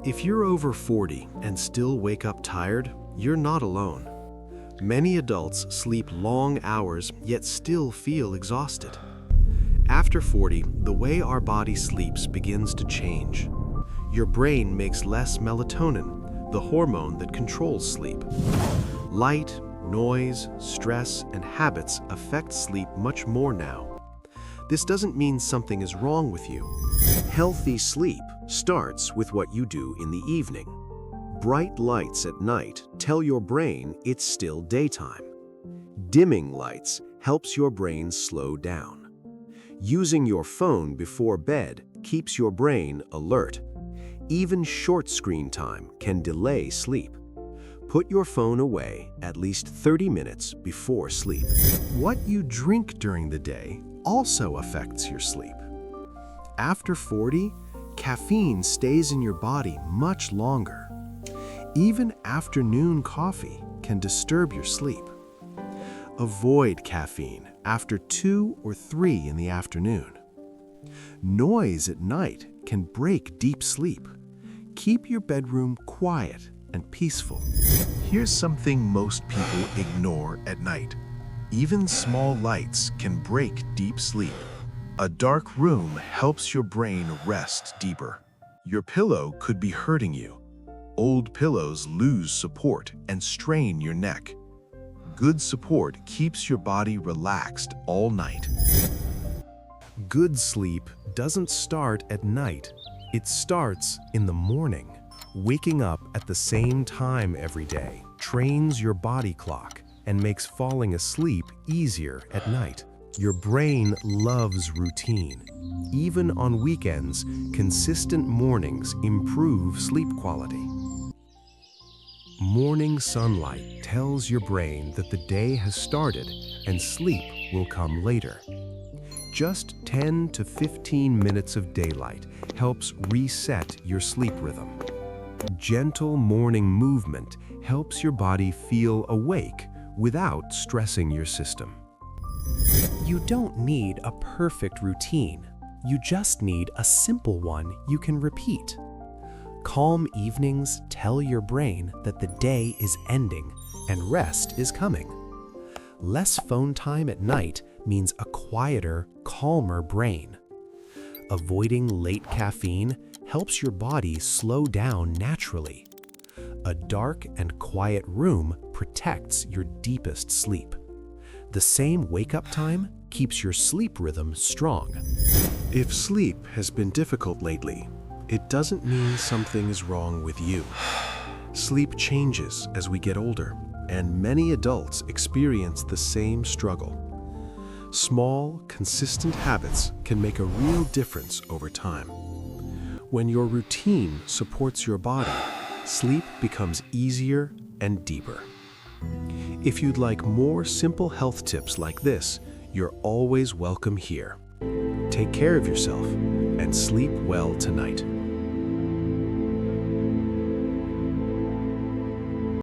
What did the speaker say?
If you're over 40 and still wake up tired, you're not alone. Many adults sleep long hours yet still feel exhausted. After 40, the way our body sleeps begins to change. Your brain makes less melatonin, the hormone that controls sleep. Light, noise, stress, and habits affect sleep much more now. This doesn't mean something is wrong with you. Healthy sleep starts with what you do in the evening. Bright lights at night tell your brain it's still daytime. Dimming lights helps your brain slow down. Using your phone before bed keeps your brain alert. Even short screen time can delay sleep. Put your phone away at least 30 minutes before sleep. What you drink during the day also affects your sleep. After 40, caffeine stays in your body much longer. Even afternoon coffee can disturb your sleep. Avoid caffeine after 2 or 3 in the afternoon. Noise at night can break deep sleep. Keep your bedroom quiet and peaceful. Here's something most people ignore at night. Even small lights can break deep sleep. A dark room helps your brain rest deeper. Your pillow could be hurting you. Old pillows lose support and strain your neck. Good support keeps your body relaxed all night. Good sleep doesn't start at night. It starts in the morning. Waking up at the same time every day trains your body clock and makes falling asleep easier at night. Your brain loves routine. Even on weekends, consistent mornings improve sleep quality. Morning sunlight tells your brain that the day has started and sleep will come later. Just 10 to 15 minutes of daylight helps reset your sleep rhythm. Gentle morning movement helps your body feel awake without stressing your system. You don't need a perfect routine. You just need a simple one you can repeat. Calm evenings tell your brain that the day is ending and rest is coming. Less phone time at night means a quieter, calmer brain. Avoiding late caffeine helps your body slow down naturally. A dark and quiet room protects your deepest sleep. The same wake-up time keeps your sleep rhythm strong. If sleep has been difficult lately, it doesn't mean something is wrong with you. Sleep changes as we get older, and many adults experience the same struggle. Small, consistent habits can make a real difference over time. When your routine supports your body, sleep becomes easier and deeper. If you'd like more simple health tips like this, you're always welcome here. Take care of yourself and sleep well tonight.